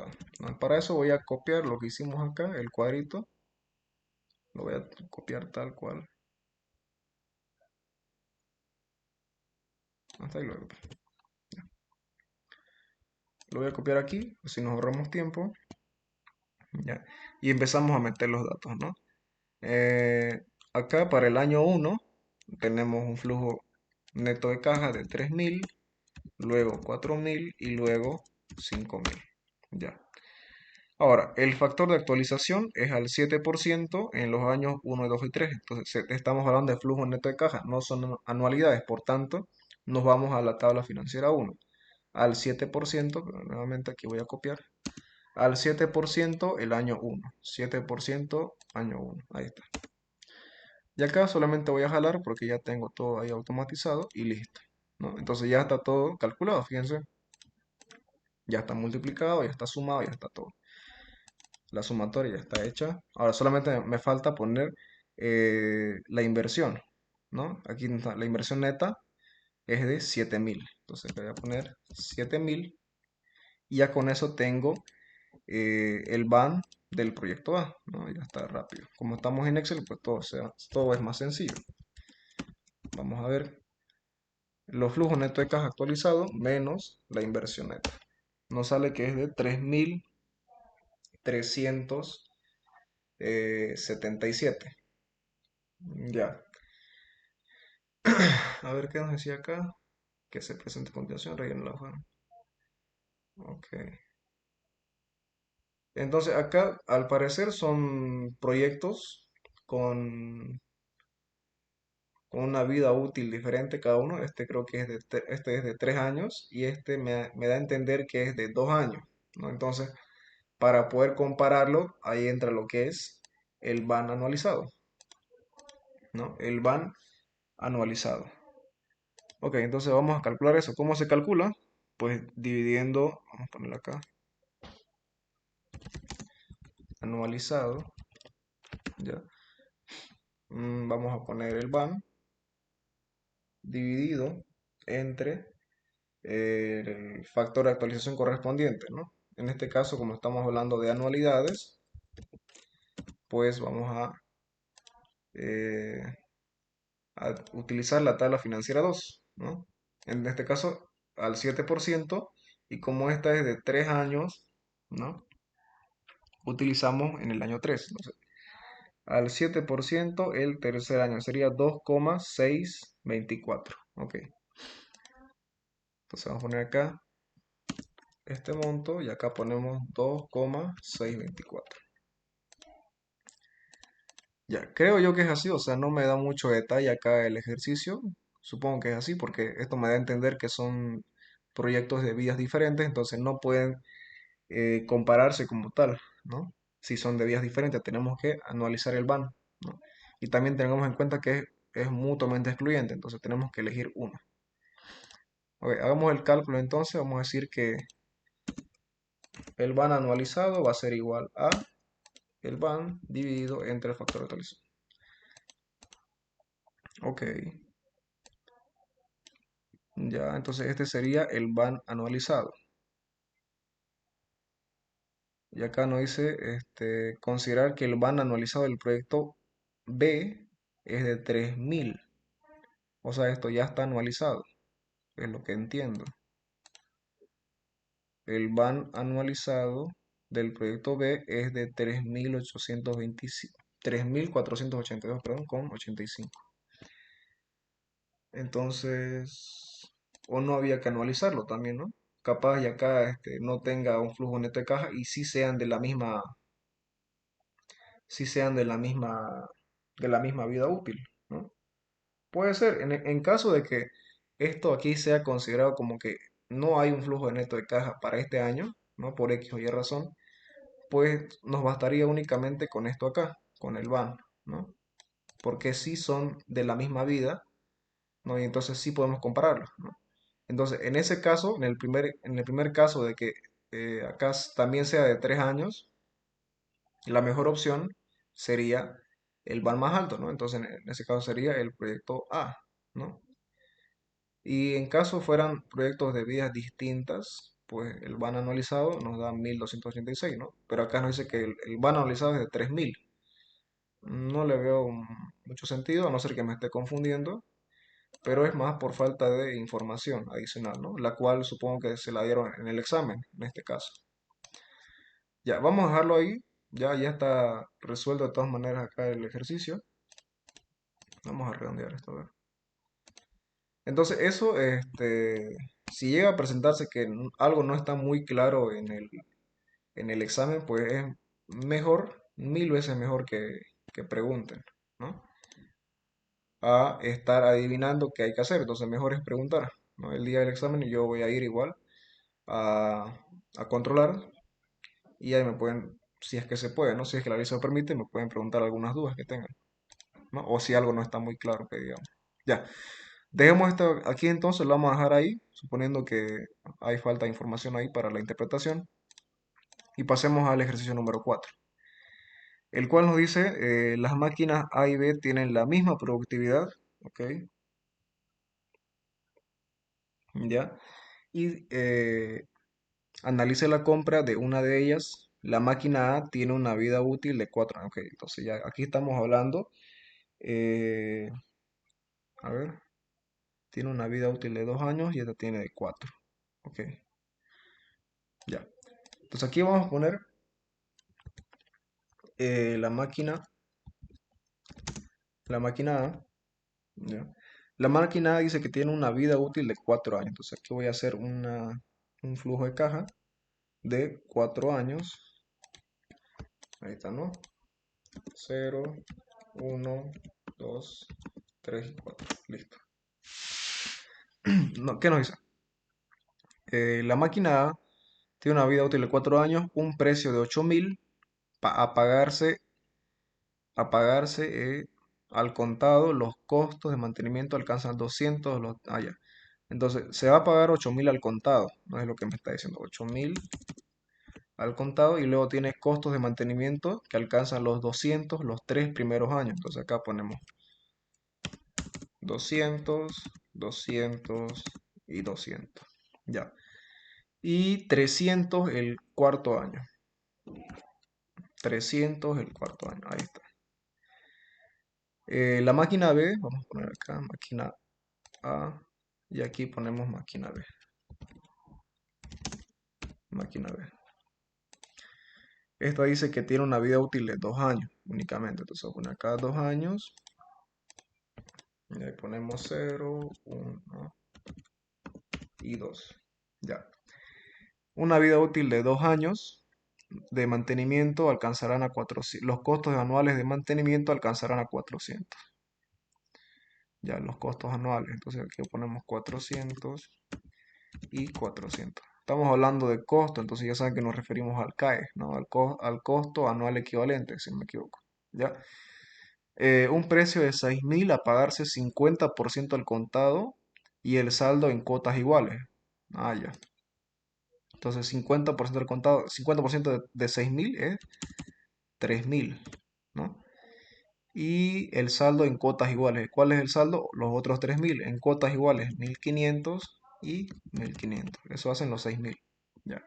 A, ¿no? Para eso voy a copiar lo que hicimos acá, el cuadrito. Lo voy a copiar tal cual. Hasta ahí lo voy a copiar aquí, así nos ahorramos tiempo. Ya. Y empezamos a meter los datos, ¿no? Acá para el año 1 tenemos un flujo neto de caja de 3.000, luego 4.000 y luego 5.000. Ya. Ahora, el factor de actualización es al 7% en los años 1, 2 y 3. Entonces, estamos hablando de flujo neto de caja, no son anualidades. Por tanto, nos vamos a la tabla financiera 1. Al 7%, pero nuevamente aquí voy a copiar. Al 7% el año 1. 7% año 1. Ahí está. Y acá solamente voy a jalar porque ya tengo todo ahí automatizado y listo, ¿no? Entonces ya está todo calculado, fíjense. Ya está multiplicado, ya está sumado, ya está todo. La sumatoria ya está hecha. Ahora solamente me falta poner la inversión, ¿no? Aquí la inversión neta es de 7.000. Entonces le voy a poner 7.000 y ya con eso tengo el BAN del proyecto A, ¿no? Ya está rápido. Como estamos en Excel, pues todo es más sencillo. Vamos a ver los flujos netos de caja actualizados menos la inversión neta. Nos sale que es de 3.377. Ya. A ver qué nos decía acá. Que se presente a continuación, rellena la hoja. Ok. Entonces acá al parecer son proyectos con, con una vida útil diferente cada uno. Este creo que este es de 3 años y este me da a entender que es de 2 años, ¿no? Entonces, para poder compararlo, ahí entra lo que es el BAN anualizado, ¿no? El BAN anualizado. Ok, entonces vamos a calcular eso. ¿Cómo se calcula? Pues dividiendo, vamos a ponerlo acá, anualizado, ya. Vamos a poner el BAN dividido entre el factor de actualización correspondiente, ¿no? En este caso, como estamos hablando de anualidades, pues vamos eh, a utilizar la tabla financiera 2, ¿no? En este caso, al 7%, y como esta es de 3 años, ¿no? Utilizamos en el año 3. Entonces, al 7% el tercer año sería 2,624. Ok. Entonces vamos a poner acá este monto y acá ponemos 2,624. Ya, creo yo que es así, o sea, no me da mucho detalle acá el ejercicio. Supongo que es así porque esto me da a entender que son proyectos de vías diferentes, entonces no pueden compararse como tal, ¿no? Si son de vías diferentes, tenemos que anualizar el BAN, ¿no? Y también tengamos en cuenta que es mutuamente excluyente, entonces tenemos que elegir uno. Ok, hagamos el cálculo entonces, vamos a decir que el BAN anualizado va a ser igual a el BAN dividido entre el factor de actualización. Ok, ya, entonces este sería el BAN anualizado. Y acá nos dice considerar que el BAN anualizado del proyecto B es de 3.000. O sea, esto ya está anualizado, es lo que entiendo. El BAN anualizado. del proyecto B es de 3.482, perdón, con 85. Entonces, o no había que anualizarlo también, ¿no? Capaz y acá no tenga un flujo neto de caja y sí sean de la misma vida útil, ¿no? Puede ser, en caso de que esto aquí sea considerado como que no hay un flujo de neto de caja para este año, ¿no? Por X o Y razón, pues nos bastaría únicamente con esto acá, con el van, ¿no? Porque sí son de la misma vida, ¿no? Y entonces sí podemos compararlos, ¿no? Entonces, en ese caso, en el primer caso de que acá también sea de 3 años, la mejor opción sería el van más alto, ¿no? Entonces, en ese caso sería el proyecto A, ¿no? Y en caso fueran proyectos de vías distintas, pues el van anualizado nos da 1.286, ¿no? Pero acá nos dice que el van anualizado es de 3.000. No le veo mucho sentido, a no ser que me esté confundiendo, pero es más por falta de información adicional, ¿no? La cual supongo que se la dieron en el examen, en este caso. Ya, vamos a dejarlo ahí. Ya está resuelto de todas maneras acá el ejercicio. Vamos a redondear esto, a ver. Entonces, eso, si llega a presentarse que algo no está muy claro en el examen, pues es mejor, 1.000 veces mejor que pregunten, ¿no? A estar adivinando qué hay que hacer. Entonces, mejor es preguntar, ¿no? El día del examen y yo voy a ir igual a, a controlar y ahí me pueden, si es que se puede, ¿no? Si es que la ley se lo permite, me pueden preguntar algunas dudas que tengan, ¿no? O si algo no está muy claro, que digamos. Ya, dejemos esto aquí entonces, lo vamos a dejar ahí, suponiendo que hay falta de información ahí para la interpretación. Y pasemos al ejercicio número 4, el cual nos dice, las máquinas A y B tienen la misma productividad, ¿ok? ¿Ya? Y analice la compra de una de ellas. La máquina A tiene una vida útil de 4 años. Ok, entonces ya aquí estamos hablando, eh, a ver, tiene una vida útil de 2 años y esta tiene de 4. Ok, ya. Entonces aquí vamos a poner la máquina A, ¿ya? La máquina A dice que tiene una vida útil de 4 años. Entonces aquí voy a hacer un flujo de caja de 4 años. Ahí está, ¿no? 0, 1, 2, 3 y 4. Listo. No, ¿qué nos dice? La máquina A tiene una vida útil de 4 años, un precio de 8.000 a pagarse al contado. Los costos de mantenimiento alcanzan 200. Ya. Entonces, se va a pagar 8.000 al contado, no es lo que me está diciendo, 8.000 al contado y luego tiene costos de mantenimiento que alcanzan los 200 los 3 primeros años. Entonces acá ponemos 200, 200 y 200. Ya. Y 300 el cuarto año. 300 el cuarto año. Ahí está. La máquina B, vamos a poner acá máquina A. Y aquí ponemos máquina B. Máquina B. Esta dice que tiene una vida útil de 2 años únicamente. Entonces voy a poner acá 2 años. Y ahí ponemos 0, 1 y 2. Ya. Una vida útil de 2 años de mantenimiento alcanzarán a 400. Los costos anuales de mantenimiento alcanzarán a 400. Ya, los costos anuales. Entonces aquí ponemos 400 y 400. Estamos hablando de costo, entonces ya saben que nos referimos al CAE, ¿no? Al costo anual equivalente, si no me equivoco. ¿Ya? Un precio de 6.000 a pagarse 50% al contado y el saldo en cuotas iguales. Ya. Entonces 50% al contado, 50% de 6.000 es 3.000, ¿no? Y el saldo en cuotas iguales. ¿Cuál es el saldo? Los otros 3.000 en cuotas iguales, 1.500 y 1.500. Eso hacen los 6.000. Ya.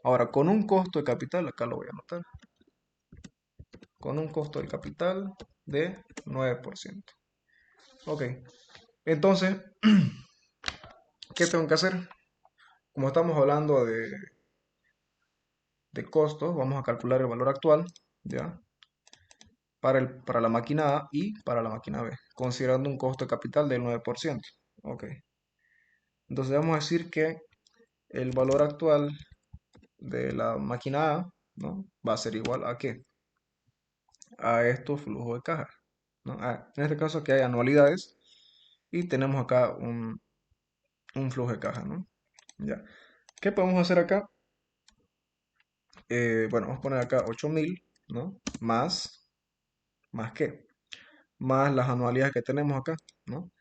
Ahora, con un costo de capital, acá lo voy a anotar, con un costo de capital de 9%. Ok, entonces, ¿qué tengo que hacer? Como estamos hablando de costos, vamos a calcular el valor actual, ¿ya? Para la máquina A y para la máquina B, considerando un costo de capital del 9%. Ok. Entonces vamos a decir que el valor actual de la máquina A, ¿no? Va a ser igual a ¿qué? A estos flujos de caja, ¿no? En este caso que hay anualidades y tenemos acá un flujo de caja, ¿no? Ya. ¿Qué podemos hacer acá? Bueno, vamos a poner acá 8.000, ¿no? ¿Más qué? Más las anualidades que tenemos acá, ¿no?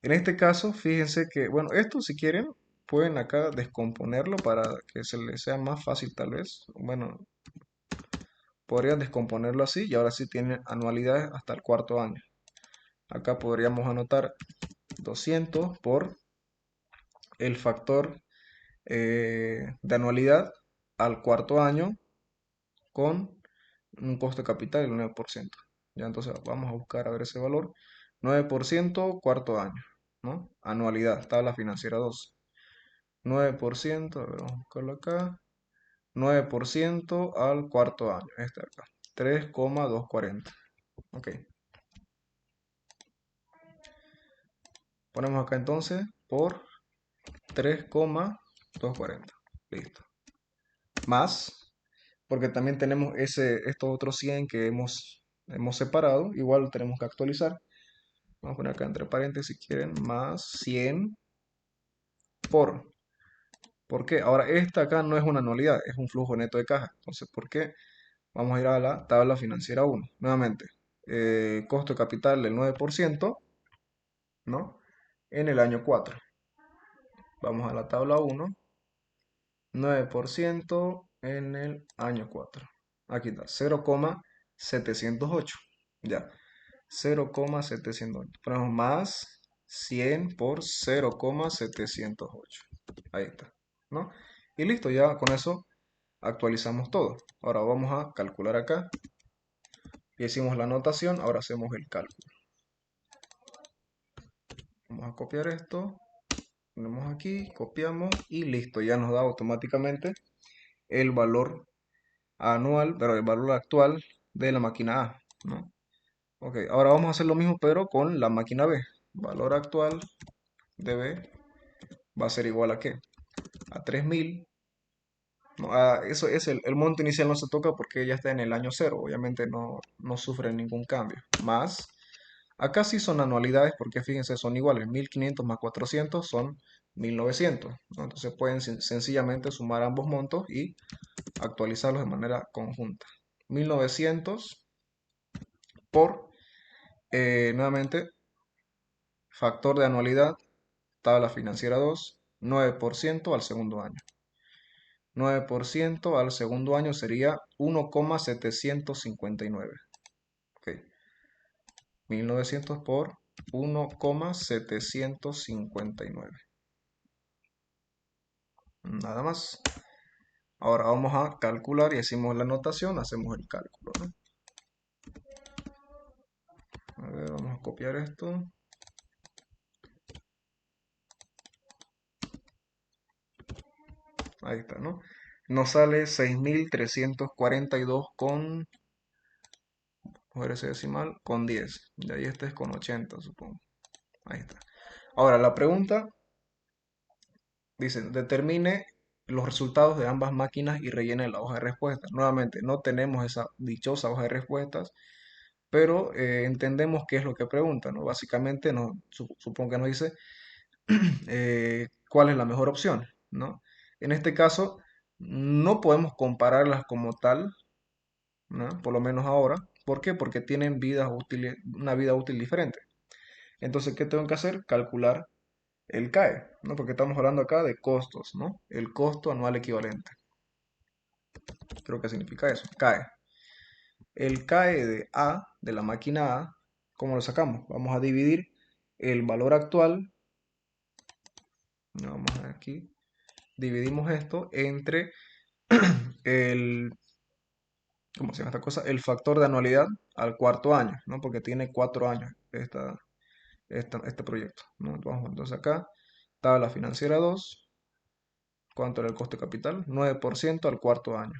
En este caso, fíjense que, bueno, esto si quieren, pueden acá descomponerlo para que se les sea más fácil tal vez. Bueno, podrían descomponerlo así y ahora sí tienen anualidades hasta el cuarto año. Acá podríamos anotar 200 por el factor de anualidad al cuarto año con un costo de capital del 9%. Ya, entonces vamos a buscar a ver ese valor. 9% cuarto año, ¿no? Anualidad, tabla financiera 2. 9%, a ver, vamos a buscarlo acá. 9% al cuarto año, este de acá. 3,240. Ok. Ponemos acá entonces por 3,240. Listo. Más, porque también tenemos estos otros 100 que hemos separado. Igual tenemos que actualizar. Vamos a poner acá entre paréntesis si quieren. Más 100 por. ¿Por qué? Ahora, esta acá no es una anualidad, es un flujo neto de caja. Entonces, ¿por qué? Vamos a ir a la tabla financiera 1. Nuevamente, costo de capital del 9%, ¿no? En el año 4. Vamos a la tabla 1. 9% en el año 4. Aquí está, 0,708. Ya, 0,708. Ponemos más 100 por 0,708. Ahí está, ¿no? Y listo, ya con eso actualizamos todo. Ahora vamos a calcular acá. Ya hicimos la anotación, ahora hacemos el cálculo. Vamos a copiar esto, ponemos aquí, copiamos y listo, ya nos da automáticamente el valor anual, pero el valor actual de la máquina A, ¿no? Ok, ahora vamos a hacer lo mismo, pero con la máquina B. Valor actual de B va a ser igual a ¿qué? A 3.000. No, eso es el monto inicial no se toca porque ya está en el año cero, obviamente no sufre ningún cambio. Más, acá sí son anualidades porque fíjense, son iguales, 1.500 más 400 son 1.900, ¿no? Entonces pueden sencillamente sumar ambos montos y actualizarlos de manera conjunta. 1.900 por, nuevamente, factor de anualidad, tabla financiera 2, 9% al segundo año. 9% al segundo año sería 1,759. Ok. 1.900 por 1,759. Nada más. Ahora vamos a calcular y hacemos la anotación, hacemos el cálculo, ¿no? A ver, vamos a copiar esto. Ahí está, ¿no? Nos sale 6.342 con, joder, ese decimal, con 10. Y ahí este es con 80, supongo. Ahí está. Ahora, la pregunta dice, determine los resultados de ambas máquinas y rellene la hoja de respuestas. Nuevamente, no tenemos esa dichosa hoja de respuestas, pero entendemos qué es lo que pregunta, ¿no? Básicamente, supongo que nos dice cuál es la mejor opción, ¿no? En este caso, no podemos compararlas como tal, ¿no? Por lo menos ahora. ¿Por qué? Porque tienen una vida útil diferente. Entonces, ¿qué tengo que hacer? Calcular el CAE, ¿no? Porque estamos hablando acá de costos, ¿no? El costo anual equivalente. Creo que significa eso, CAE. El CAE de A, de la máquina A, ¿cómo lo sacamos? Vamos a dividir el valor actual, vamos a ver aquí, dividimos esto entre el, ¿cómo se llama esta cosa? El factor de anualidad al cuarto año, ¿no? Porque tiene 4 años este proyecto, ¿no? Vamos entonces acá, tabla financiera 2. ¿Cuánto era el costo de capital? 9% al cuarto año.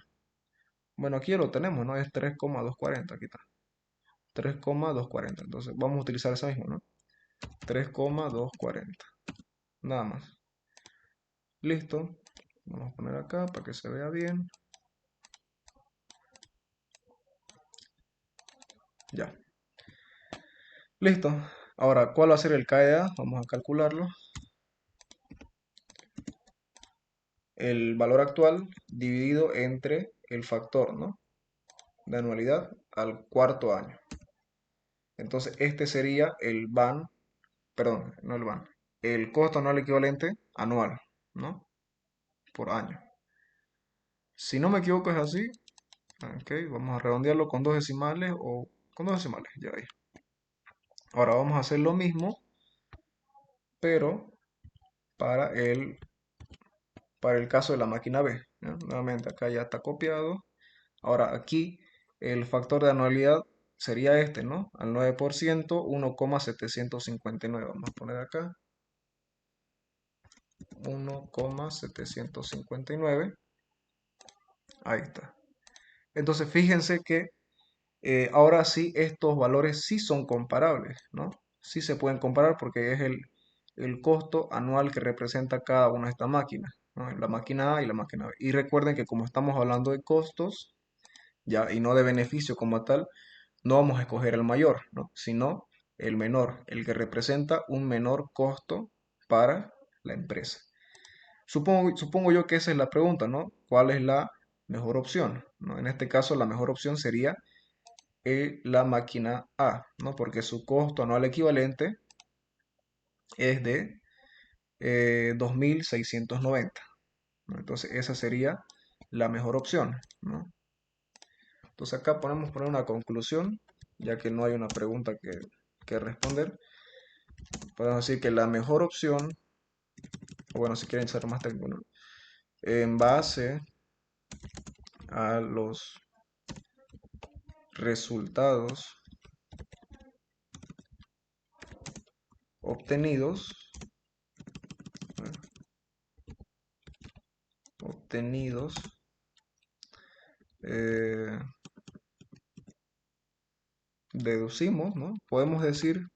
Bueno, aquí ya lo tenemos, ¿no? Es 3,240, aquí está. 3,240. Entonces vamos a utilizar esa misma, ¿no? 3,240. Nada más. Listo. Vamos a poner acá para que se vea bien. Ya. Listo. Ahora, ¿cuál va a ser el KEA? Vamos a calcularlo. El valor actual dividido entre el factor, ¿no? De anualidad al cuarto año. Entonces, este sería el BAN, perdón, no el BAN, el costo anual equivalente anual, ¿no? Por año. Si no me equivoco es así. Ok, vamos a redondearlo con dos decimales o con dos decimales, ya ahí. Ahora vamos a hacer lo mismo, pero para el caso de la máquina B, ¿ya? Nuevamente acá ya está copiado. Ahora aquí el factor de anualidad sería este, ¿no? Al 9%, 1,759. Vamos a poner acá 1,759. Ahí está. Entonces fíjense que ahora sí estos valores sí son comparables, ¿no? Sí se pueden comparar porque es el costo anual que representa cada una de estas máquinas, ¿no? La máquina A y la máquina B. Y recuerden que como estamos hablando de costos, ya, y no de beneficio como tal, no vamos a escoger el mayor, ¿no? Sino el menor, el que representa un menor costo para la empresa. Supongo yo que esa es la pregunta, ¿no? ¿Cuál es la mejor opción? ¿No? En este caso, la mejor opción sería la máquina A, ¿no? Porque su costo anual equivalente es de 2.690, ¿no? Entonces, esa sería la mejor opción, ¿no? Entonces, acá podemos poner una conclusión, ya que no hay una pregunta que responder. Podemos decir que la mejor opción, o bueno, si quieren ser más técnicos, ¿no? En base a los resultados obtenidos, obtenidos eh, deducimos, ¿no? Podemos decir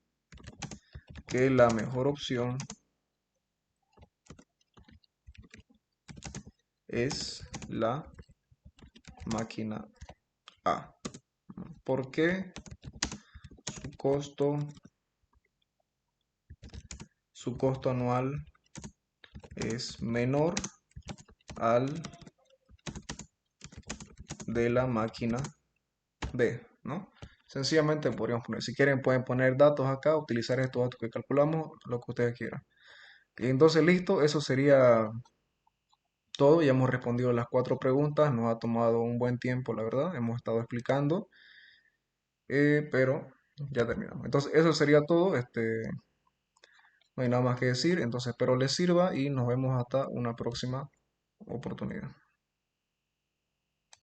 que la mejor opción es la máquina A. Porque su costo, su costo anual es menor al de la máquina B, ¿no? Sencillamente podríamos poner, si quieren pueden poner datos acá, utilizar estos datos que calculamos, lo que ustedes quieran. Y entonces listo, eso sería todo. Ya hemos respondido las cuatro preguntas, nos ha tomado un buen tiempo, la verdad, hemos estado explicando, pero ya terminamos. Entonces eso sería todo, no hay nada más que decir, entonces espero les sirva y nos vemos hasta una próxima oportunidad.